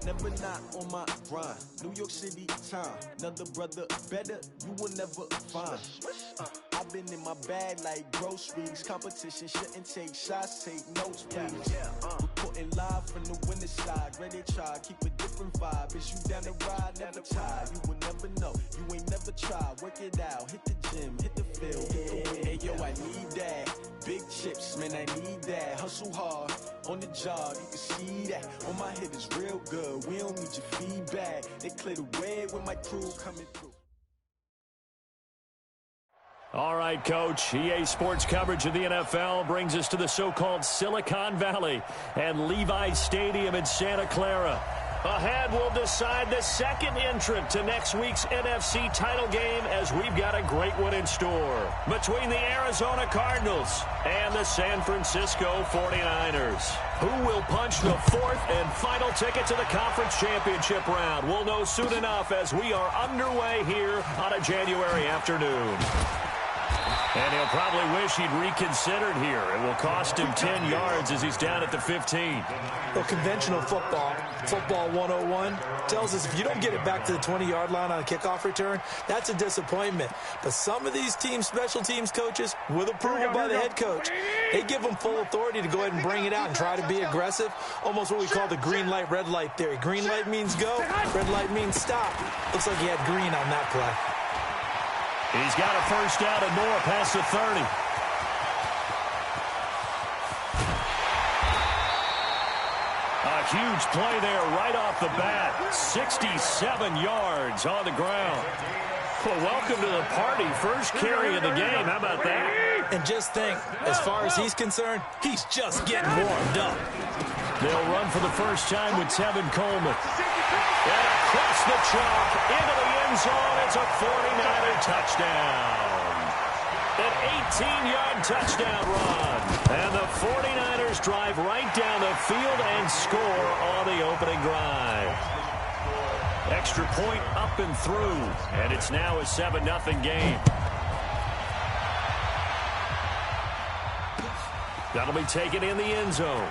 never not on my grind. New York City time, another brother better, you will never find. I've been in my bag like groceries. Competition shouldn't take shots, take notes, please. Reporting live from the winter side. Ready to try, keep a different vibe. Is you down the ride, never tired. You will never know, you ain't never tried. Work it out, hit the gym, hit the field, hit the wind. Hey yo, I need that. Big chips, man, I need that. Hustle hard, on the job, you can see that. On my head is real good, we don't need your feedback. They clear the way with my crew coming through. All right, Coach. EA Sports coverage of the NFL brings us to the so-called Silicon Valley and Levi's Stadium in Santa Clara. Ahead, we'll decide the second entrant to next week's NFC title game as we've got a great one in store between the Arizona Cardinals and the San Francisco 49ers. Who will punch the fourth and final ticket to the conference championship round? We'll know soon enough as we are underway here on a January afternoon. And he'll probably wish he'd reconsidered here. It will cost him 10 yards as he's down at the 15. Well, conventional football 101, tells us if you don't get it back to the 20-yard line on a kickoff return, that's a disappointment. But some of these teams, special teams coaches, with approval by the head coach, they give them full authority to go ahead and bring it out and try to be aggressive, almost what we call the green light, red light theory. Green light means go, red light means stop. Looks like he had green on that play. He's got a first down and more past the 30. A huge play there right off the bat. 67 yards on the ground. Well, welcome to the party. First carry of the game. How about that? And just think, as far as he's concerned, he's just getting warmed up. They'll run for the first time with Tevin Coleman. And across the chalk, into the end zone, it's a 49er touchdown. An 18-yard touchdown run. And the 49ers drive right down the field and score on the opening drive. Extra point up and through, and it's now a 7-0 game. That'll be taken in the end zone.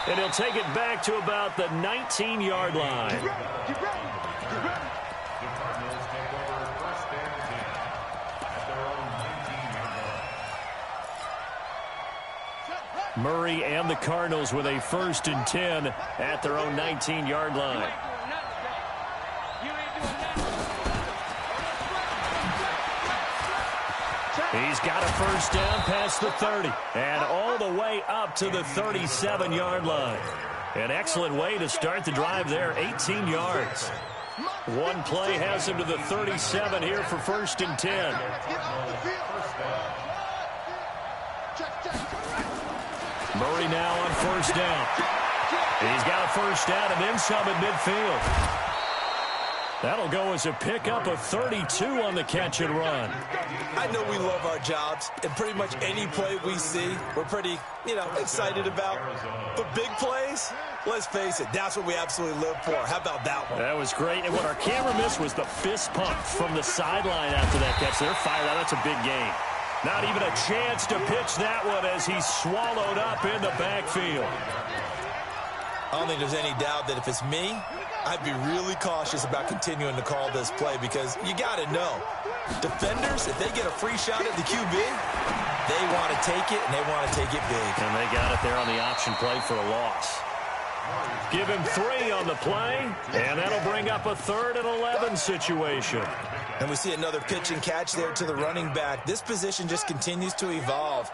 And he'll take it back to about the 19-yard line. Murray and the Cardinals with a 1st and 10 at their own 19-yard line. He's got a first down past the 30 and all the way up to the 37-yard line. An excellent way to start the drive there, 18 yards. One play has him to the 37 here for 1st and 10. Murray now on 1st down. He's got a first down and then some at midfield. That'll go as a pickup of 32 on the catch and run. I know we love our jobs, and pretty much any play we see, we're pretty, excited about. But big plays, let's face it, that's what we absolutely live for. How about that one? That was great. And what our camera missed was the fist pump from the sideline after that catch. They're fired out. That's a big game. Not even a chance to pitch that one as he's swallowed up in the backfield. I don't think there's any doubt that if it's me, I'd be really cautious about continuing to call this play because you got to know, defenders, if they get a free shot at the QB, they want to take it, and they want to take it big. And they got it there on the option play for a loss. Give him 3 on the play, and that'll bring up a 3rd and 11 situation. And we see another pitch and catch there to the running back. This position just continues to evolve.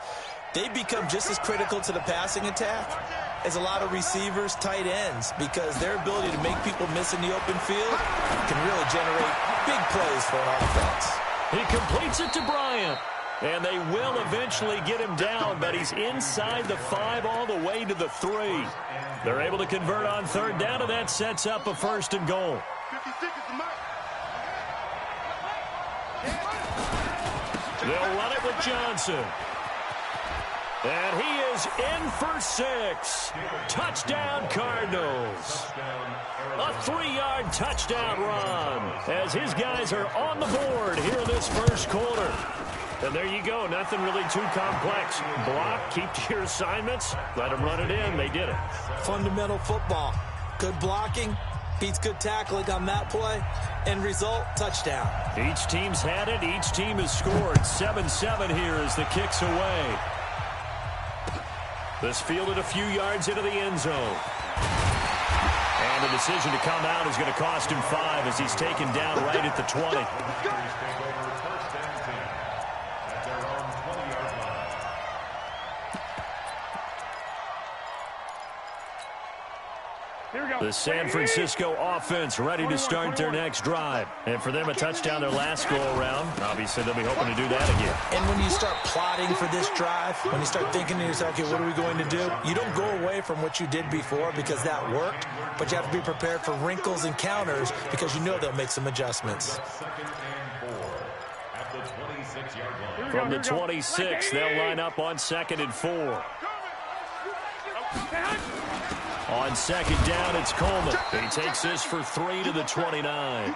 They become just as critical to the passing attack as a lot of receivers, tight ends, because their ability to make people miss in the open field can really generate big plays for an offense. He completes it to Bryant, and they will eventually get him down, but he's inside the 5 all the way to the 3. They're able to convert on 3rd down, and that sets up a 1st and goal. They'll run it with Johnson. And he is in for 6. Touchdown, Cardinals. A 3-yard touchdown run as his guys are on the board here in this first quarter. And there you go. Nothing really too complex. Block, keep to your assignments, let them run it in. They did it. Fundamental football. Good blocking beats good tackling on that play. End result, touchdown. Each team's had it. Each team has scored. 7-7 here as the kick's away. This fielded a few yards into the end zone. And the decision to come out is going to cost him 5 as he's taken down right at the 20. The San Francisco offense ready to start their next drive. And for them, a touchdown their last go-around. Obviously, they'll be hoping to do that again. And when you start plotting for this drive, when you start thinking to yourself, okay, what are we going to do? You don't go away from what you did before because that worked, but you have to be prepared for wrinkles and counters because you know they'll make some adjustments. From the 26, they'll line up on 2nd and 4. On second down, it's Coleman. He takes this for 3 to the 29.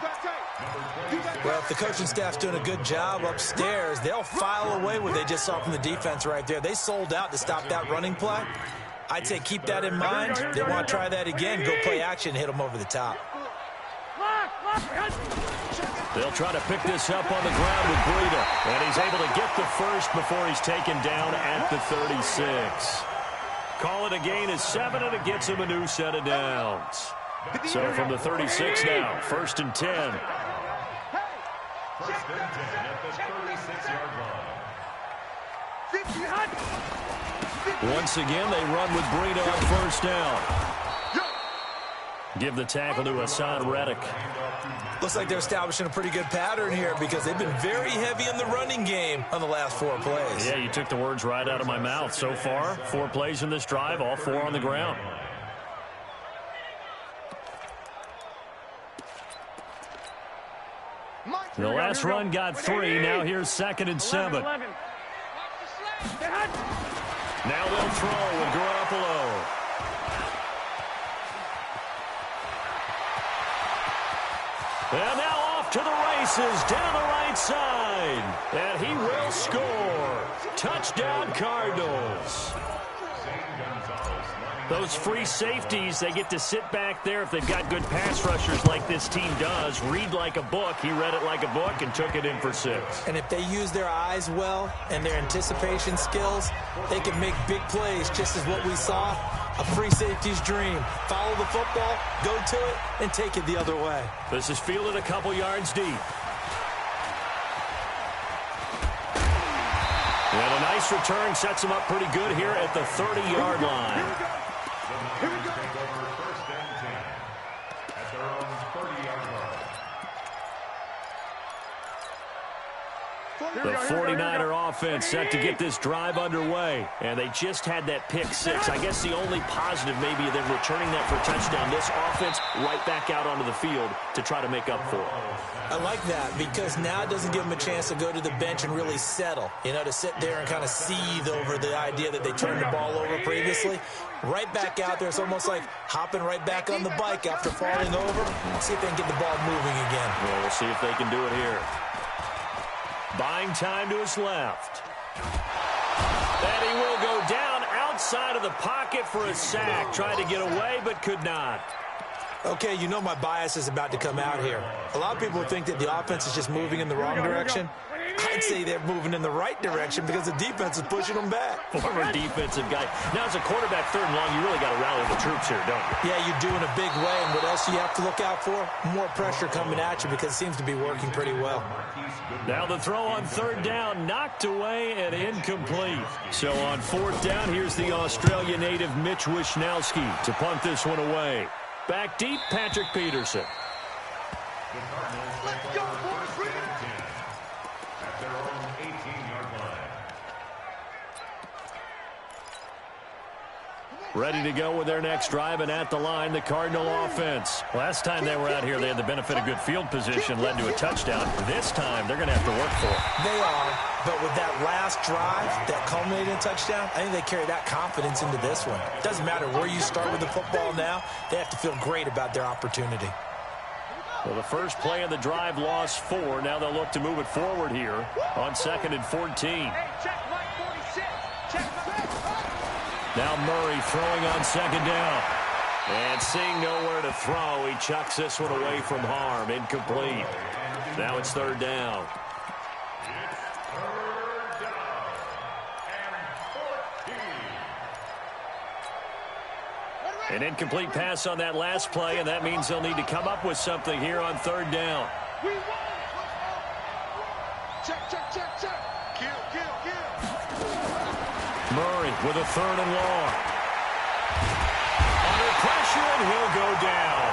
Well, if the coaching staff's doing a good job upstairs, they'll file away what they just saw from the defense right there. They sold out to stop that running play. I'd say keep that in mind. They want to try that again. Go play action, hit them over the top. They'll try to pick this up on the ground with Breida. And he's able to get the first before he's taken down at the 36. Call it a gain of 7, and it gets him a new set of downs. So from the 36 now, 1st and 10. First and 10 at the 36-yard line. Once again, they run with Breida on 1st down. Give the tackle to Hassan Reddick. Looks like they're establishing a pretty good pattern here because they've been very heavy in the running game on the last 4 plays. Yeah, you took the words right out of my mouth. So far, 4 plays in this drive, all 4 on the ground. The last run got 3. Now here's 2nd and 7. Now they'll throw with Garoppolo. And now off to the races, down the right side. And he will score. Touchdown, Cardinals. Those free safeties, they get to sit back there if they've got good pass rushers like this team does. Read like a book. He read it like a book and took it in for 6. And if they use their eyes well and their anticipation skills, they can make big plays, just as what we saw. A free safety's dream. Follow the football, go to it, and take it the other way. This is fielded a couple yards deep. And a nice return sets him up pretty good here at the 30-yard line. Here we go. Take over 1st and 10 at their own 30-yard line. The 49er offense set to get this drive underway. And they just had that pick 6. I guess the only positive maybe of them returning that for a touchdown. This offense right back out onto the field to try to make up for it. I like that because now it doesn't give them a chance to go to the bench and really settle. You know, to sit there and kind of seethe over the idea that they turned the ball over previously. Right back out there. It's almost like hopping right back on the bike after falling over. Let's see if they can get the ball moving again. Well, we'll see if they can do it here. Buying time to his left. And he will go down outside of the pocket for a sack. Tried to get away, but could not. Okay, you know my bias is about to come out here. A lot of people think that the offense is just moving in the wrong direction. I'd say they're moving in the right direction because the defense is pushing them back. Former defensive guy. Now, as a quarterback, 3rd and long, you really got to rally the troops here, don't you? Yeah, you do in a big way. And what else do you have to look out for? More pressure coming at you because it seems to be working pretty well. Now the throw on 3rd down, knocked away and incomplete. So on 4th down, here's the Australia native Mitch Wishnowsky to punt this one away. Back deep, Patrick Peterson. Let's go, boys. Bring it. At their own 18-yard line. Ready to go with their next drive, and at the line, the Cardinal offense. Last time they were out here, they had the benefit of good field position, led to a touchdown. This time, they're going to have to work for it. They are, but with that last drive that culminated in a touchdown, I think they carry that confidence into this one. Doesn't matter where you start with the football now, they have to feel great about their opportunity. Well, the first play of the drive lost 4. Now they'll look to move it forward here on 2nd and 14. Now Murray throwing on 2nd down. And seeing nowhere to throw, he chucks this one away from harm. Incomplete. Now it's 3rd down. An incomplete pass on that last play, and that means they'll need to come up with something here on 3rd down. Murray with a 3rd and long. Under pressure, and he'll go down.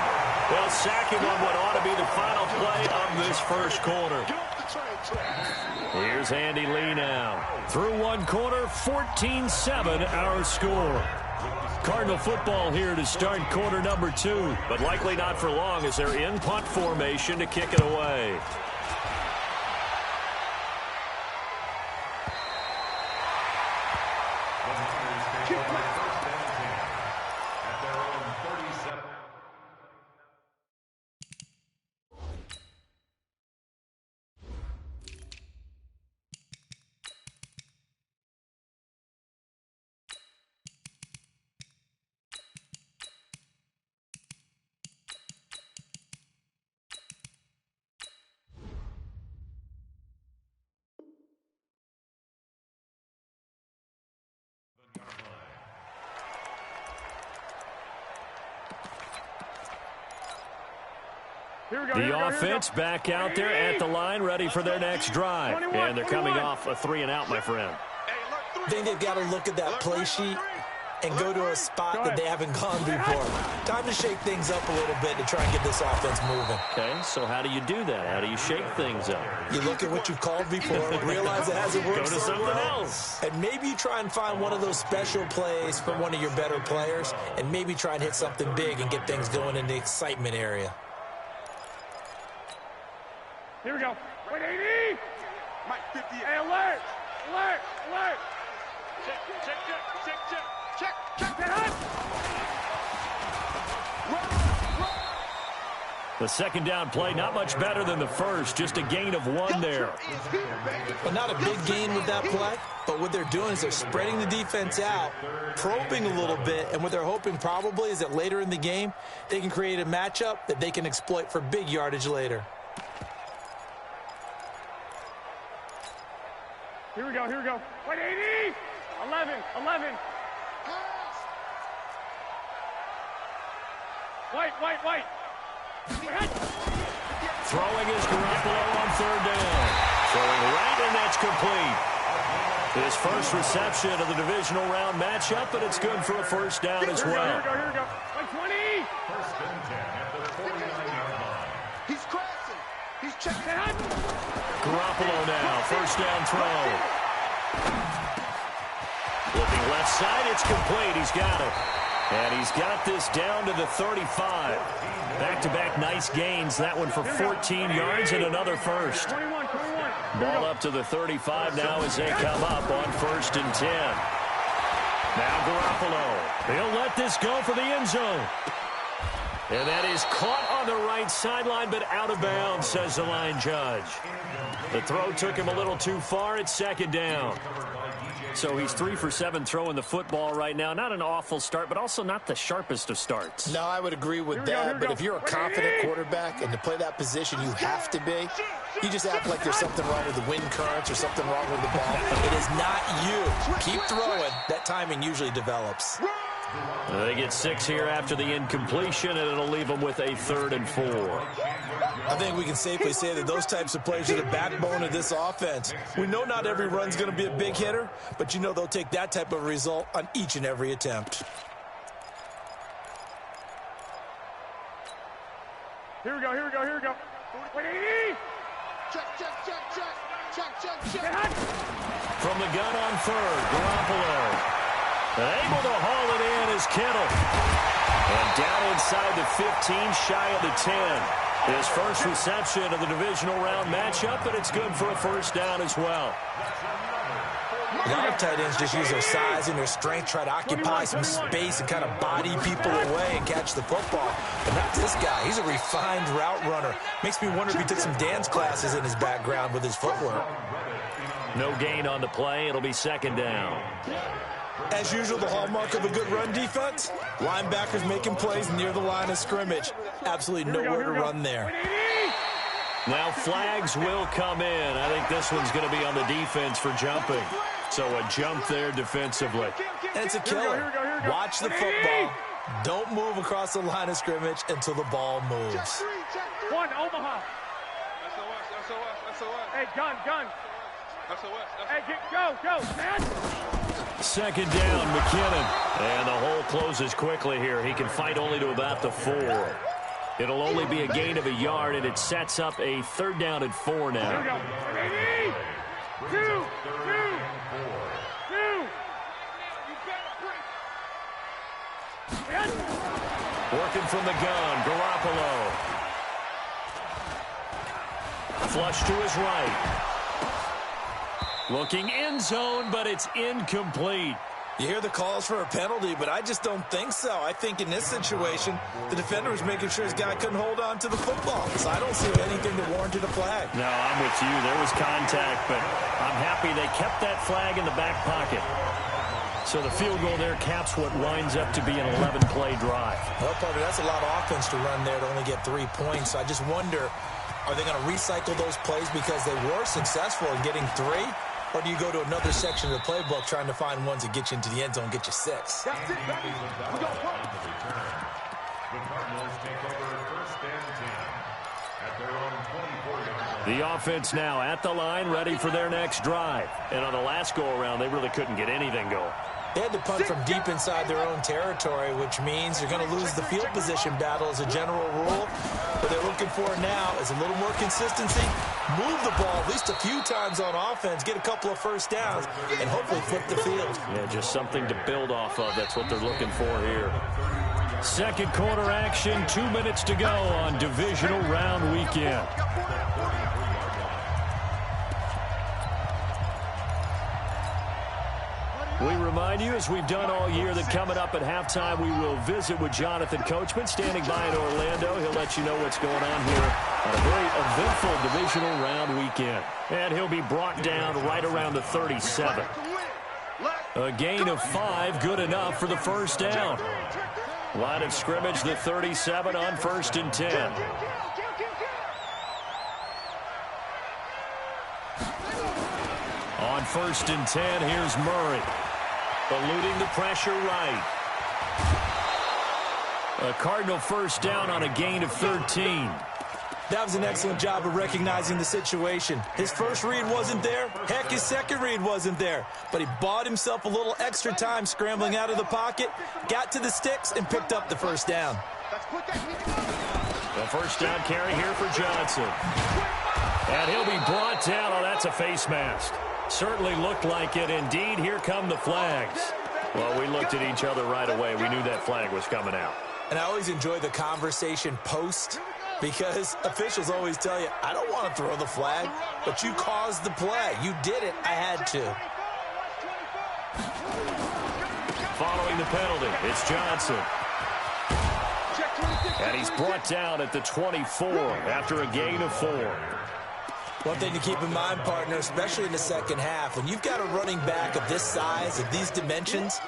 They'll sack him on what ought to be the final play of this first quarter. Here's Andy Lee now. Through one quarter, 14-7 our score. Cardinal football here to start quarter number 2, but likely not for long as they're in punt formation to kick it away. The offense back out there at the line, ready for their next drive. And they're coming off a 3-and-out, my friend. I think they've got to look at that play sheet and go to a spot that they haven't gone before. Time to shake things up a little bit to try and get this offense moving. Okay, so how do you do that? How do you shake things up? You look at what you've called before, realize it hasn't worked. Go to something else. And maybe you try and find one of those special plays from one of your better players, and maybe try and hit something big and get things going in the excitement area. Here we go. Wait, 80. Mike 50. Hey, alert. Alert. Alert. Check, check, check, check, check, check, check. Get up. The second down play, not much better than the first. Just a gain of 1 there. But not a big gain with that play. But what they're doing is they're spreading the defense out, probing a little bit, and what they're hoping probably is that later in the game, they can create a matchup that they can exploit for big yardage later. Here we go, here we go. Wait, 80! 11, 11. White. Throwing is Garoppolo on 3rd down. Throwing right, and that's complete. His first reception of the divisional round matchup, but it's good for a 1st down as well. Here we go. Like 20! 1st and 10 at the 49-yard line. He's crashing. He's checking. Garoppolo now, 1st down throw. Looking left side, it's complete. He's got it. And he's got this down to the 35. Back-to-back nice gains. That one for 14 yards and another first. 21. Ball up to the 35 now as they come up on 1st and 10. Now Garoppolo. He'll let this go for the end zone. And that is caught on the right sideline, but out of bounds, says the line judge. The throw took him a little too far. It's 2nd down. So he's 3 for 7 throwing the football right now. Not an awful start, but also not the sharpest of starts. No, I would agree with that. But if you're a confident quarterback and to play that position, you have to be. You just act like there's something wrong with the wind currents or something wrong with the ball. It is not you. Keep throwing. That timing usually develops. They get 6 here after the incompletion, and it'll leave them with a 3rd and 4. I think we can safely say that those types of plays are the backbone of this offense. We know not every run's going to be a big hitter, but you know they'll take that type of result on each and every attempt. Here we go. Wait, 80! Check. From the gun on 3rd, Garoppolo. Able to haul it in is Kittle. And down inside the 15, shy of the 10. His first reception of the divisional round matchup, but it's good for a 1st down as well. A lot of tight ends just use their size and their strength, try to occupy some space and kind of body people away and catch the football. But not this guy. He's a refined route runner. Makes me wonder if he took some dance classes in his background with his footwork. No gain on the play. It'll be second down. As usual, the hallmark of a good run defense, linebackers making plays near the line of scrimmage. Absolutely nowhere to run there. Now flags will come in. I think this one's going to be on the defense for jumping. So a jump there defensively. And it's a killer. Watch the football. Don't move across the line of scrimmage until the ball moves. One, Omaha. Hey, gun. Hey, go, man. Second down, McKinnon. And the hole closes quickly here. He can fight only to about the 4. It'll only be a gain of a yard, and it sets up a third down and 4 now. Here we go. Ready? Two. Working from the gun, Garoppolo. Flush to his right. Looking end zone, but it's incomplete. You hear the calls for a penalty, but I just don't think so. I think in this situation, the defender was making sure his guy couldn't hold on to the football. So I don't see anything that warranted a flag. No, I'm with you. There was contact, but I'm happy they kept that flag in the back pocket. So the field goal there caps what winds up to be an 11-play drive. Well, partner, that's a lot of offense to run there to only get 3 points. So I just wonder, are they going to recycle those plays because they were successful in getting 3? Or do you go to another section of the playbook trying to find ones that get you into the end zone and get you 6? That's it, baby. We go front. The Cardinals take over first and 10 at their own 24-yard line. The offense now at the line, ready for their next drive. And on the last go-around, they really couldn't get anything going. They had to punt from deep inside their own territory, which means you're going to lose the field position battle as a general rule. What they're looking for now is a little more consistency, move the ball at least a few times on offense, get a couple of first downs, and hopefully flip the field. Yeah, just something to build off of. That's what they're looking for here. Second quarter action, 2 minutes to go on divisional round weekend. We remind you, as we've done all year, that coming up at halftime, we will visit with Jonathan Coachman, standing by in Orlando. He'll let you know what's going on here on a very eventful divisional round weekend. And he'll be brought down right around the 37. A gain of 5, good enough for the first down. Line of scrimmage, the 37 on 1st and 10. On 1st and 10, here's Murray. Eluding the pressure right. A Cardinal first down on a gain of 13. That was an excellent job of recognizing the situation. His first read wasn't there. Heck, his second read wasn't there. But he bought himself a little extra time scrambling out of the pocket, got to the sticks, and picked up the first down. The first down carry here for Johnson. And he'll be brought down. Oh, that's a face mask. Certainly looked like it. Indeed, here come the flags. Well, we looked at each other right away. We knew that flag was coming out. And I always enjoy the conversation post, because officials always tell you, I don't want to throw the flag, but you caused the play. You did it. I had to. Following the penalty, it's Johnson. And he's brought down at the 24 after a gain of 4. One thing to keep in mind, partner, especially in the second half, when you've got a running back of this size, of these dimensions,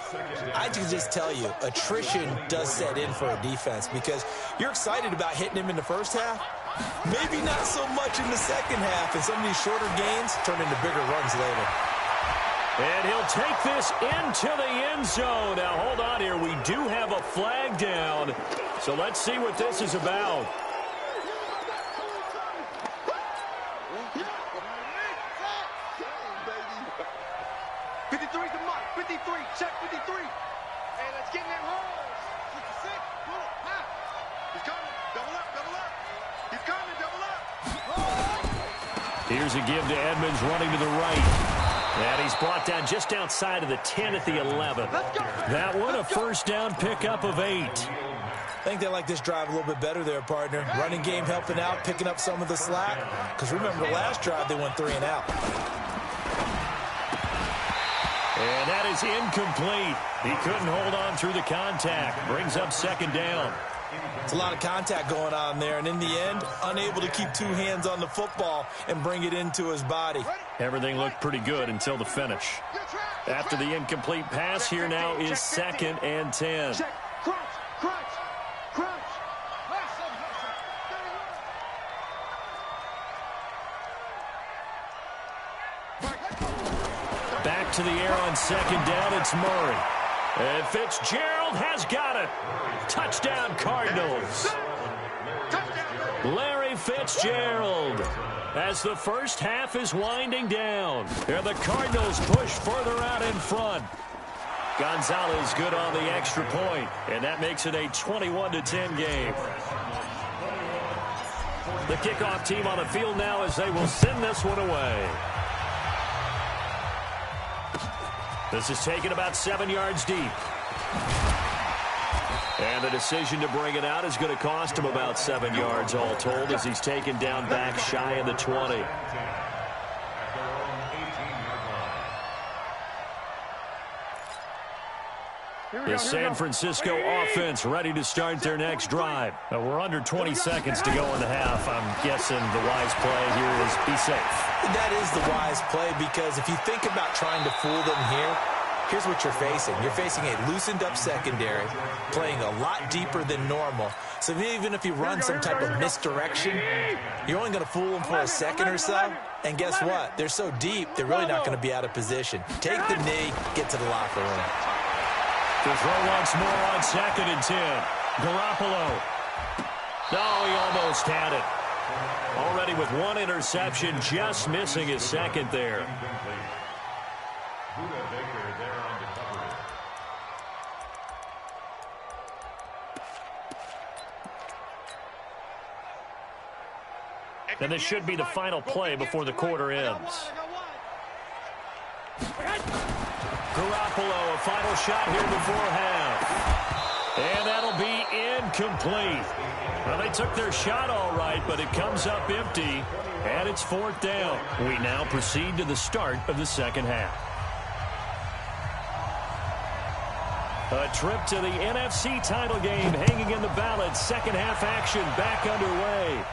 I can just tell you, attrition does set in for a defense, because you're excited about hitting him in the first half, maybe not so much in the second half, and some of these shorter gains turn into bigger runs later. And he'll take this into the end zone. Now, hold on here. We do have a flag down, so let's see what this is about. Check 53. Hey, let's get in that hole. 66. Pull it. High. He's coming. Double up. Double up. He's coming. Double up. Here's a give to Edmonds running to the right. And he's brought down just outside of the 10 at the 11. That one, a first down pickup of 8. I think they like this drive a little bit better there, partner. Running game helping out, picking up some of the slack. Because remember, the last drive they went 3 and out. And that is incomplete. He couldn't hold on through the contact. Brings up second down. It's a lot of contact going on there, and in the end, unable to keep two hands on the football and bring it into his body. Everything looked pretty good until the finish. After the incomplete pass, here now is 2nd and 10. Back to the air on 2nd down, it's Murray. And Fitzgerald has got it. Touchdown, Cardinals. Larry Fitzgerald. As the first half is winding down, and the Cardinals push further out in front. Gonzalez good on the extra point, and that makes it a 21-10 game. The kickoff team on the field now as they will send this one away. This is taken about 7 yards deep. And the decision to bring it out is going to cost him about 7 yards all told as he's taken down back shy of the 20. The San Francisco offense ready to start their next drive. We're under 20 seconds to go in the half. I'm guessing the wise play here is be safe. That is the wise play because if you think about trying to fool them here, here's what you're facing. You're facing a loosened up secondary, playing a lot deeper than normal. So even if you run some type of misdirection, you're only going to fool them for a second or so. And guess what? They're so deep, they're really not going to be out of position. Take the knee, get to the locker room. To throw once more on 2nd and 10. Garoppolo. No, he almost had it. Already with one interception, just missing his second there. And this should be the final play before the quarter ends. Garoppolo, a final shot here before half. And that'll be incomplete. Well, they took their shot all right, but it comes up empty, and it's 4th down. We now proceed to the start of the second half. A trip to the NFC title game hanging in the balance. Second half action back underway.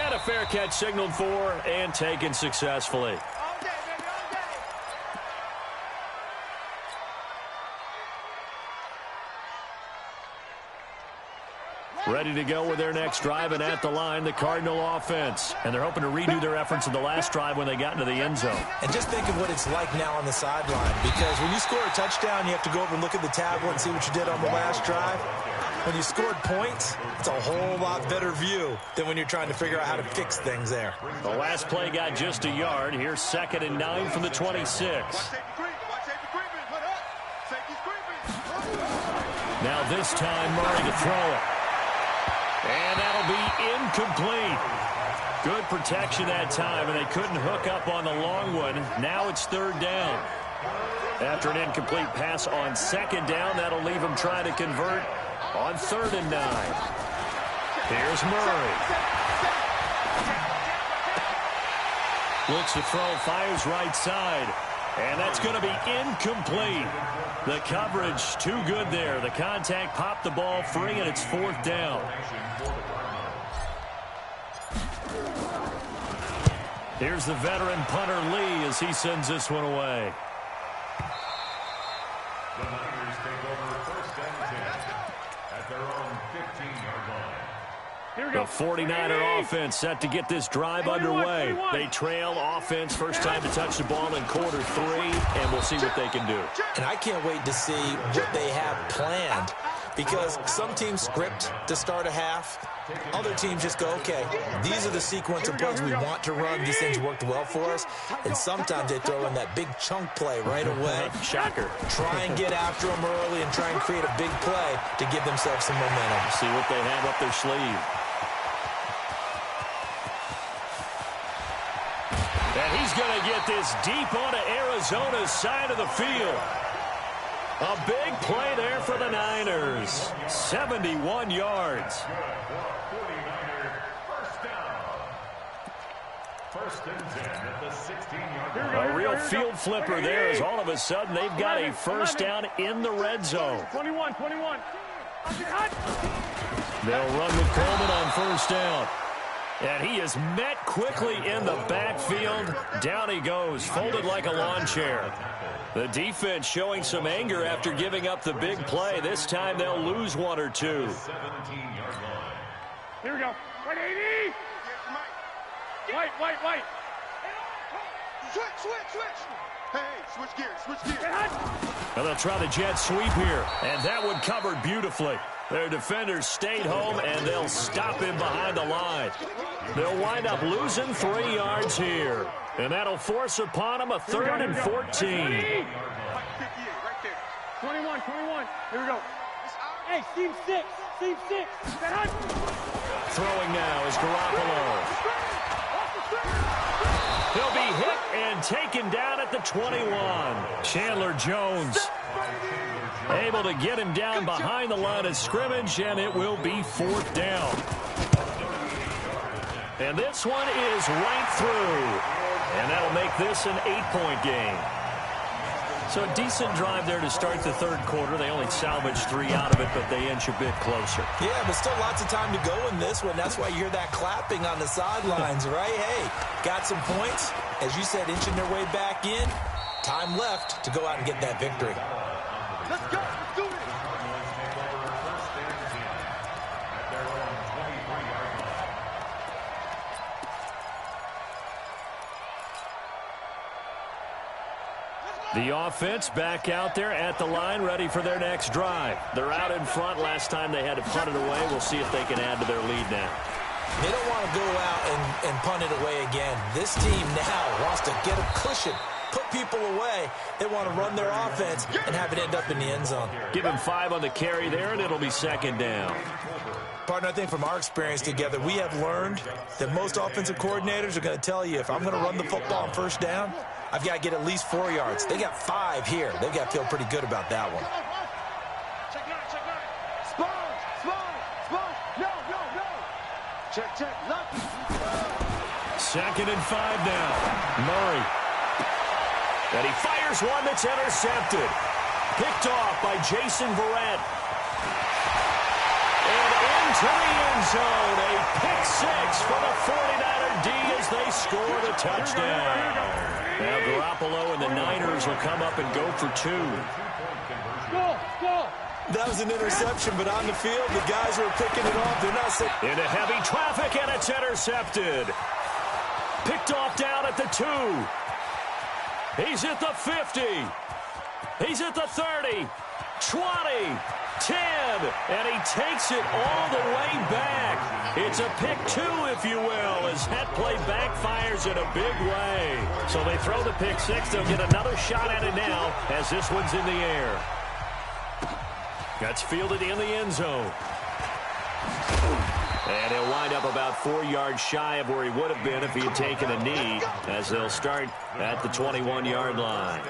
And a fair catch signaled for and taken successfully. Ready to go with their next drive, and at the line, the Cardinal offense. And they're hoping to redo their efforts in the last drive when they got into the end zone. And just think of what it's like now on the sideline, because when you score a touchdown, you have to go over and look at the tablet and see what you did on the last drive. When you scored points, it's a whole lot better view than when you're trying to figure out how to fix things there. The last play got just a yard. Here's 2nd and 9 from the 26. Now this time, Murray to throw it. And that'll be incomplete. Good protection that time, and they couldn't hook up on the long one. Now it's 3rd down. After an incomplete pass on 2nd down, that'll leave them trying to convert on 3rd and 9. Here's Murray. Looks to throw, fires right side. And that's going to be incomplete. The coverage too good there. The contact popped the ball free, and it's 4th down. Here's the veteran punter Lee as he sends this one away. The Niners take over 1st and 10 at their own 15-yard line. The 49er offense set to get this drive underway. They trail offense first time to touch the ball in quarter 3, and we'll see what they can do. And I can't wait to see what they have planned, because some teams script to start a half. Other teams just go, okay, these are the sequence of plays we want to run. These things worked well for us. And sometimes they throw in that big chunk play right away. Shocker. Try and get after them early and try and create a big play to give themselves some momentum. See what they have up their sleeve. And he's going to get this deep onto Arizona's side of the field. A big play there for the Niners. 71 yards. First and 10 at the 16-yard line. A real field flipper there as all of a sudden they've got a first down in the red zone. 21. They'll run with Coleman on first down. And he is met quickly in the backfield. Down he goes, folded like a lawn chair. The defense showing some anger after giving up the big play. This time they'll lose one or two. 17-yard line. Here we go. 180. White. Switch. Hey, switch gears. Well, they'll try the jet sweep here. And that one covered beautifully. Their defenders stayed home, and they'll stop him behind the line. They'll wind up losing 3 yards here. And that'll force upon them a 3rd and 14. Right there. 21. Here we go. Hey, seam 6. Throwing now is Garoppolo. He'll be hit and taken down at the 21. Chandler Jones able to get him down behind the line of scrimmage, and it will be 4th down. And this one is right through. And that'll make this an 8-point game. So a decent drive there to start the 3rd quarter. They only salvaged 3 out of it, but they inch a bit closer. Yeah, but still lots of time to go in this one. That's why you hear that clapping on the sidelines, right? Hey, got some points. As you said, inching their way back in. Time left to go out and get that victory. Let's go. Let's do it. The offense back out there at the line, ready for their next drive. They're out in front. Last time they had to punt it away. We'll see if they can add to their lead now. They don't want to go out and punt it away again. This team now wants to get a cushion, put people away. They want to run their offense and have it end up in the end zone. Give him 5 on the carry there, and it'll be 2nd down. Partner, I think from our experience together, we have learned that most offensive coordinators are going to tell you, if I'm going to run the football on first down, I've got to get at least 4 yards. They got 5 here. They've got to feel pretty good about that one. Check 9. Spawn. No. Check. Lock. 2nd and 5 now. Murray. And he fires one that's intercepted. Picked off by Jason Verrett. And into the end zone. A pick 6 for the 49er D as they score the touchdown. Now Garoppolo and the Niners will come up and go for 2. Go. That was an interception, but on the field, the guys who are picking it off, they're not saying. Into heavy traffic, and it's intercepted. Picked off down at the 2. He's at the 50. He's at the 30. 20. 10. And he takes it all the way back. It's a pick 2, if you will, as that play backfires in a big way. So they throw the pick 6. They'll get another shot at it now as this one's in the air. That's fielded in the end zone. And he'll wind up about 4 yards shy of where he would have been if he had taken a knee, as they'll start at the 21-yard line.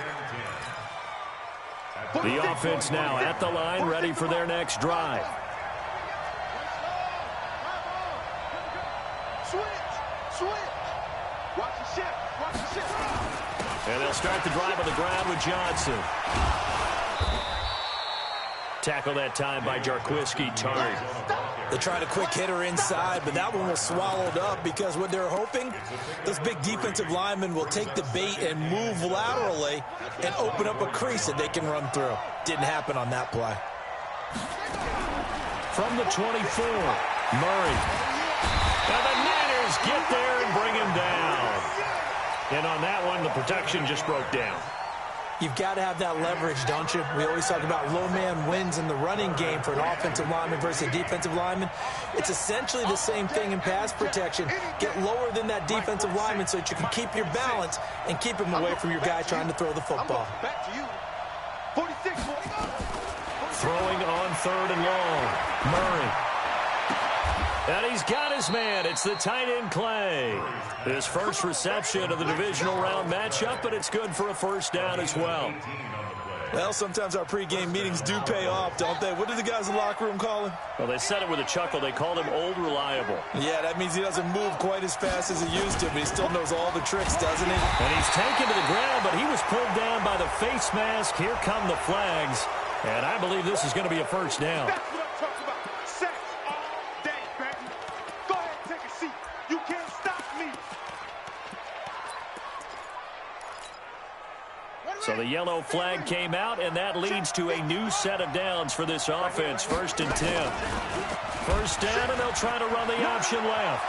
The offense now at the line, ready for their next drive. Switch. Watch the shift. And they'll start the drive on the ground with Johnson. Tackle that time by Jarquiski Tartt. They tried a quick hitter inside, but that one was swallowed up because what they're hoping, those big defensive linemen will take the bait and move laterally and open up a crease that they can run through. Didn't happen on that play. From the 24, Murray. And the Niners get there and bring him down. And on that one, the protection just broke down. You've got to have that leverage, don't you? We always talk about low man wins in the running game for an offensive lineman versus a defensive lineman. It's essentially the same thing in pass protection. Get lower than that defensive lineman so that you can keep your balance and keep him away from your guy trying to throw the football. Back to you. 46. Throwing on 3rd and long. Murray. And he's got his man. It's the tight end Clay. His first reception of the divisional round matchup, but it's good for a first down as well. Well, sometimes our pregame meetings do pay off, don't they? What do the guys in the locker room call him? Well, they said it with a chuckle. They called him Old Reliable. Yeah, that means he doesn't move quite as fast as he used to, but he still knows all the tricks, doesn't he? And he's taken to the ground, but he was pulled down by the face mask. Here come the flags. And I believe this is going to be a first down. That's what I'm talking about. Sex all day, baby. Go ahead and take a seat. You can't stop me. So the yellow flag came out, and that leads to a new set of downs for this offense. 1st and 10. First down, and they'll try to run the option left.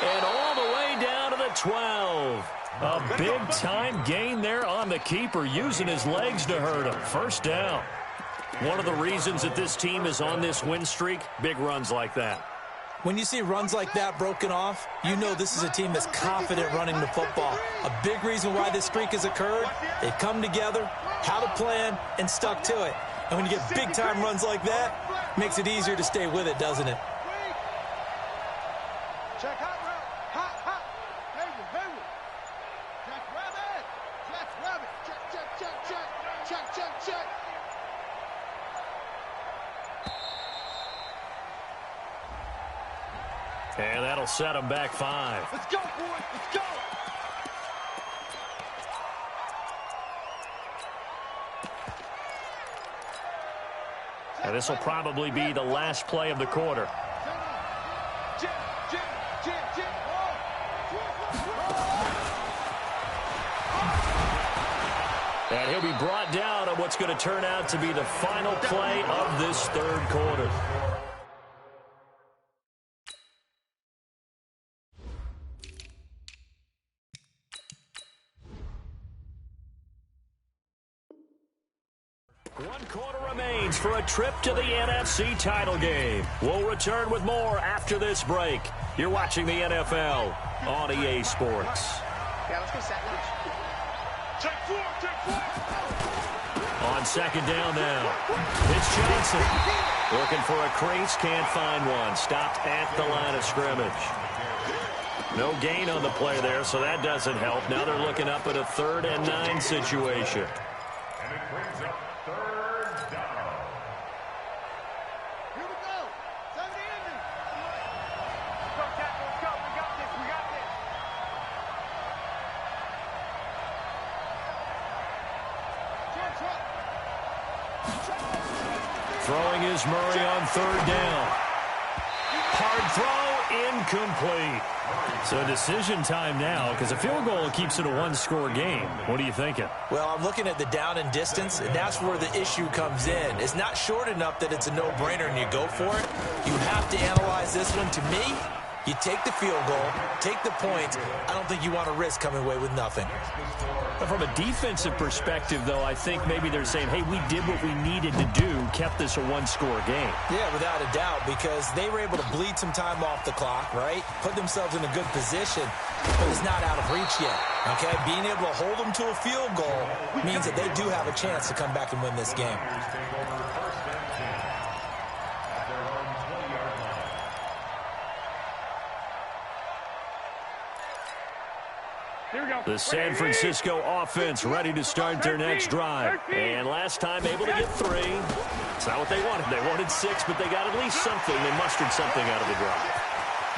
And all the way down to the 12. A big-time gain there on the keeper, using his legs to hurt him. First down. One of the reasons that this team is on this win streak, big runs like that. When you see runs like that broken off, you know this is a team that's confident running the football. A big reason why this streak has occurred, they've come together, had a plan, and stuck to it. And when you get big-time runs like that, it makes it easier to stay with it, doesn't it? Check hot route. Hot, hot. Hayward. Jack Rabbit. Check. And that'll set them back 5. Let's go, boys. Let's go. And this will probably be the last play of the quarter. Jim. And he'll be brought down on what's going to turn out to be the final play of this 3rd quarter. One quarter remains for a trip to the NFC title game. We'll return with more after this break. You're watching the NFL on EA Sports. Yeah, let's go sack lunch. Check four. On 2nd down now. It's Johnson. Looking for a crease, can't find one. Stopped at the line of scrimmage. No gain on the play there, so that doesn't help. Now they're looking up at a 3rd and 9 situation. And it brings up 3rd down. Here we go. 70 Indy. Go, Cat. Let's go. We got this. Throwing is Murray on 3rd down. Hard throw, incomplete. So decision time now, because a field goal keeps it a 1-score game. What are you thinking? Well, I'm looking at the down and distance, and that's where the issue comes in. It's not short enough that it's a no-brainer and you go for it. You have to analyze this one. To me, you take the field goal, take the points. I don't think you want to risk coming away with nothing. From a defensive perspective, though, I think maybe they're saying, hey, we did what we needed to do, kept this a 1-score game. Yeah, without a doubt, because they were able to bleed some time off the clock, right? Put themselves in a good position, but it's not out of reach yet, okay? Being able to hold them to a field goal means that they do have a chance to come back and win this game. The San Francisco offense ready to start their next drive. And last time able to get 3. It's not what they wanted. They wanted 6, but they got at least something. They mustered something out of the drive.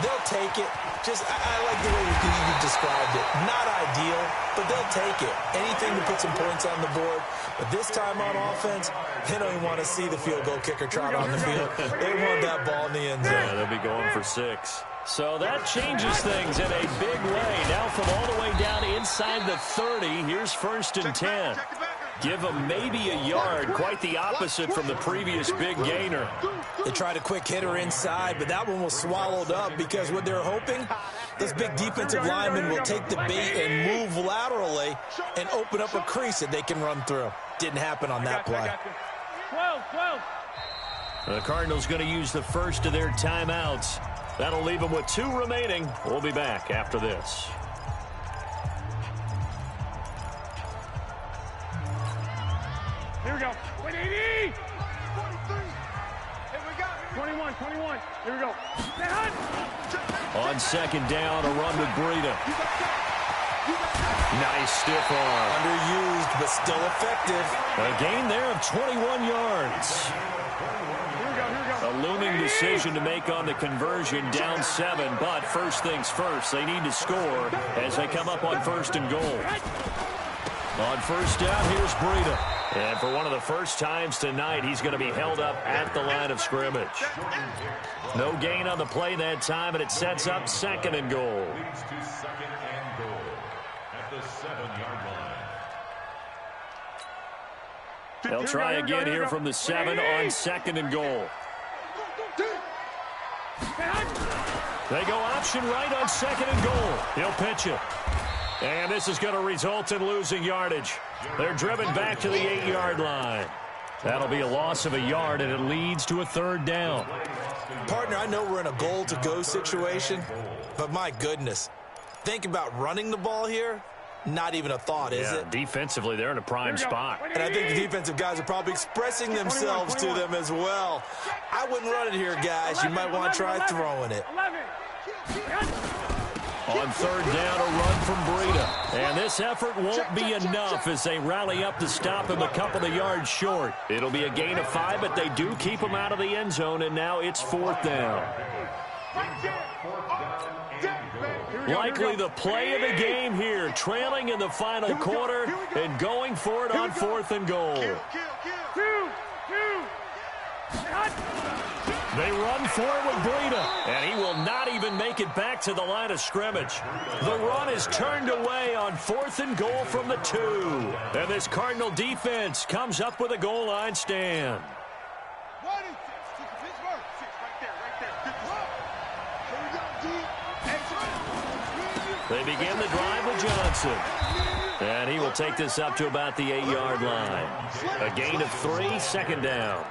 They'll take it. I like the way you described it. Not ideal, but they'll take it. Anything to put some points on the board. But this time on offense, they don't even want to see the field goal kicker trot on the field. They want that ball in the end zone. Yeah, they'll be going for 6. So that changes things in a big way. Now from all the way down inside the 30, here's 1st and 10. Give them maybe a yard, quite the opposite from the previous big gainer. They tried a quick hitter inside, but that one was swallowed up because what they're hoping, those big defensive linemen will take the bait and move laterally and open up a crease that they can run through. Didn't happen on that play. 12. The Cardinals going to use the first of their timeouts. That'll leave them with 2 remaining. We'll be back after this. Here we go. 180. 43. Here we go. 21. Here we go. On 2nd down, a run with Breida. You got that. Nice stiff arm. Underused, but still effective. A gain there of 21 yards. A looming decision to make on the conversion, down 7, but first things first, they need to score as they come up on first and goal. On first down, here's Breida. And for one of the first times tonight, he's going to be held up at the line of scrimmage. No gain on the play that time, and it sets up second and goal. Leads to second and goal at the 7-yard line. They'll try again here from the 7 on second and goal. They go option right on second and goal. He'll pitch it. And this is going to result in losing yardage. They're driven back to the 8-yard line. That'll be a loss of a yard, and it leads to a third down. Partner, I know we're in a goal-to-go situation, but my goodness, think about running the ball here. Not even a thought, is it? Defensively, they're in a prime spot. And I think the defensive guys are probably expressing themselves to them as well. I wouldn't run it here, guys. You might want to try throwing it. On third down, a run from Breida. And this effort won't be enough as they rally up to stop him a couple of yards short. It'll be a gain of 5, but they do keep him out of the end zone, and now it's fourth down. Likely the play of the game here, trailing in the final quarter and going for it on fourth and goal. They run for it with Breida, and he will not even make it back to the line of scrimmage. The run is turned away on fourth and goal from the 2. And this Cardinal defense comes up with a goal line stand. They begin the drive with Johnson. And he will take this up to about the 8-yard line. A gain of 3, second down.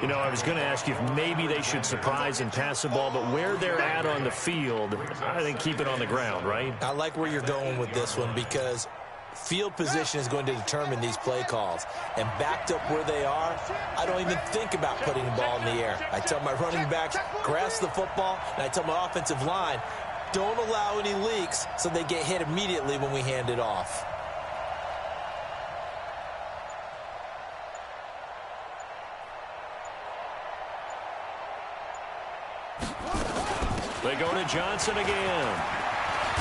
You know, I was going to ask you if maybe they should surprise and pass the ball, but where they're at on the field, I think keep it on the ground, right? I like where you're going with this one because field position is going to determine these play calls. And backed up where they are, I don't even think about putting the ball in the air. I tell my running backs, grasp the football, and I tell my offensive line, don't allow any leaks so they get hit immediately when we hand it off. They go to Johnson again.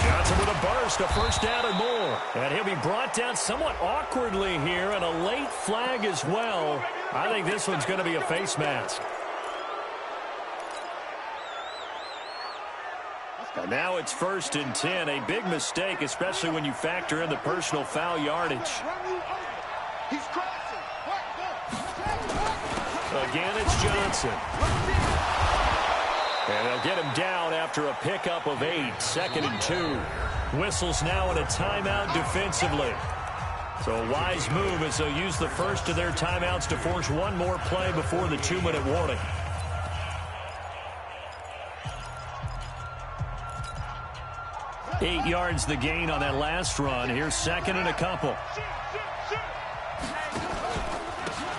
Johnson with a burst, a first down and more. And he'll be brought down somewhat awkwardly here, and a late flag as well. I think this one's going to be a face mask. And now it's first and 10. A big mistake, especially when you factor in the personal foul yardage. Again, it's Johnson. And they'll get him down after a pickup of 8, second and 2. Whistles now in a timeout defensively. So a wise move as they'll use the first of their timeouts to force one more play before the 2-minute warning. Eight yards the gain on that last run. Here's second and a couple.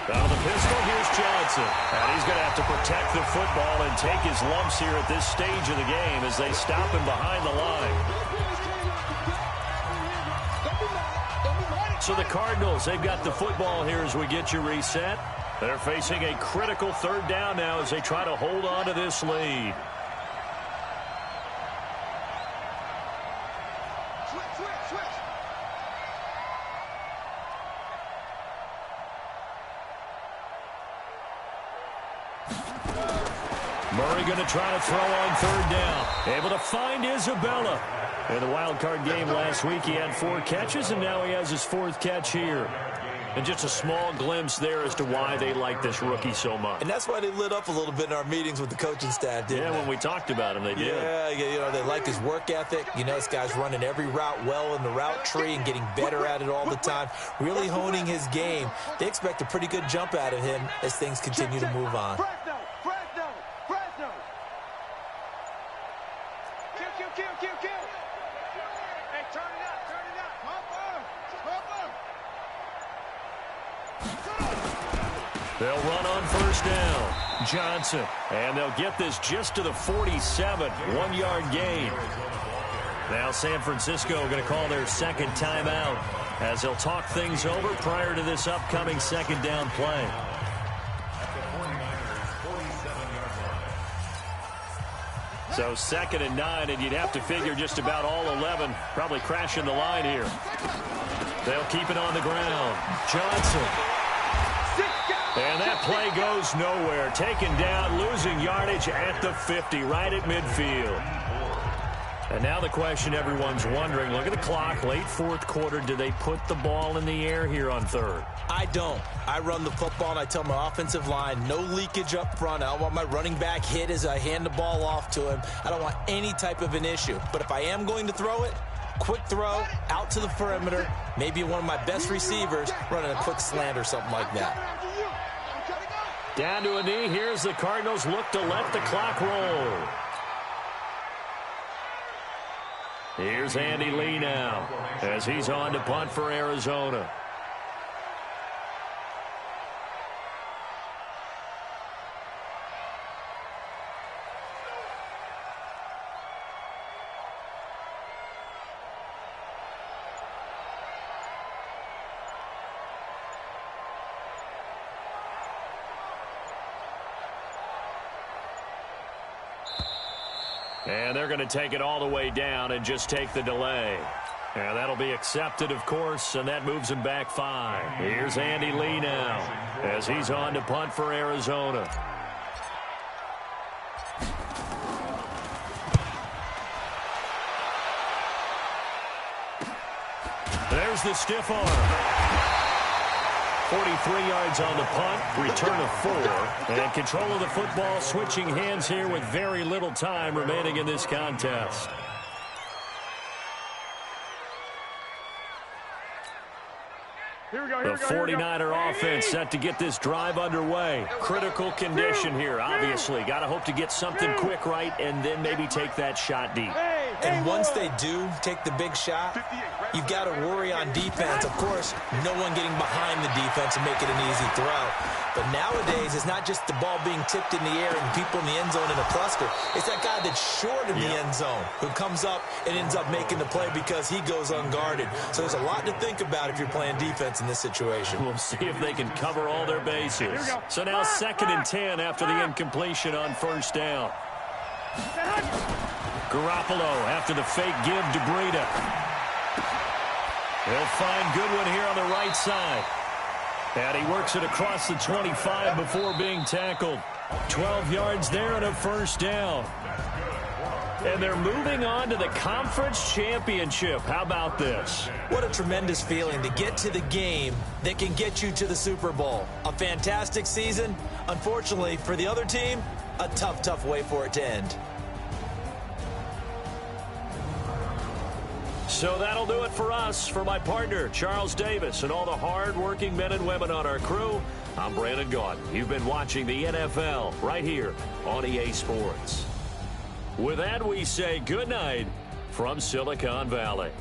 Out of the pistol, here's Johnson. And he's going to have to protect the football and take his lumps here at this stage of the game as they stop him behind the line. So the Cardinals, they've got the football here as we get you reset. They're facing a critical third down now as they try to hold on to this lead. Murray going to try to throw on third down. Able to find Isabella. In the wild card game last week, he had 4 catches, and now he has his 4th catch here. And just a small glimpse there as to why they like this rookie so much. And that's why they lit up a little bit in our meetings with the coaching staff, didn't they? When we talked about him, they did. Yeah, you know, they like his work ethic. You know, this guy's running every route well in the route tree and getting better at it all the time, really honing his game. They expect a pretty good jump out of him as things continue to move on. They'll run on first down. Johnson. And they'll get this just to the 47. 1-yard gain. Now San Francisco going to call their second timeout as they'll talk things over prior to this upcoming second down play. So 2nd and 9, and you'd have to figure just about all 11 probably crashing the line here. They'll keep it on the ground. Johnson. And that play goes nowhere. Taken down, losing yardage at the 50, right at midfield. And now the question everyone's wondering, look at the clock, late 4th quarter, do they put the ball in the air here on 3rd? I don't. I run the football, and I tell my offensive line, no leakage up front. I don't want my running back hit as I hand the ball off to him. I don't want any type of an issue. But if I am going to throw it, quick throw, out to the perimeter, maybe one of my best receivers running a quick slant or something like that. Down to a knee. Here's the Cardinals look to let the clock roll. Here's Andy Lee now as he's on to punt for Arizona. And they're going to take it all the way down and just take the delay. And that'll be accepted, of course, and that moves him back 5. Here's Andy Lee now as he's on to punt for Arizona. There's the stiff arm. 43 yards on the punt, return of 4, and control of the football, switching hands here with very little time remaining in this contest. The 49er offense set to get this drive underway. Critical condition here, obviously. Got to hope to get something quick right and then maybe take that shot deep. And once they do take the big shot, you've got to worry on defense. Of course, no one getting behind the defense and make it an easy throw. But nowadays, it's not just the ball being tipped in the air and people in the end zone in a cluster. It's that guy that's short in the end zone who comes up and ends up making the play because he goes unguarded. So there's a lot to think about if you're playing defense in this situation. We'll see if they can cover all their bases. So now 2nd and 10 after the incompletion on 1st down. Garoppolo after the fake give to Breida. He'll find Goodwin here on the right side. And he works it across the 25 before being tackled. 12 yards there and a 1st down. And they're moving on to the conference championship. How about this? What a tremendous feeling to get to the game that can get you to the Super Bowl. A fantastic season. Unfortunately, for the other team, a tough, tough way for it to end. So that'll do it for us. For my partner, Charles Davis, and all the hard-working men and women on our crew, I'm Brandon Gaudin. You've been watching the NFL right here on EA Sports. With that, we say good night from Silicon Valley.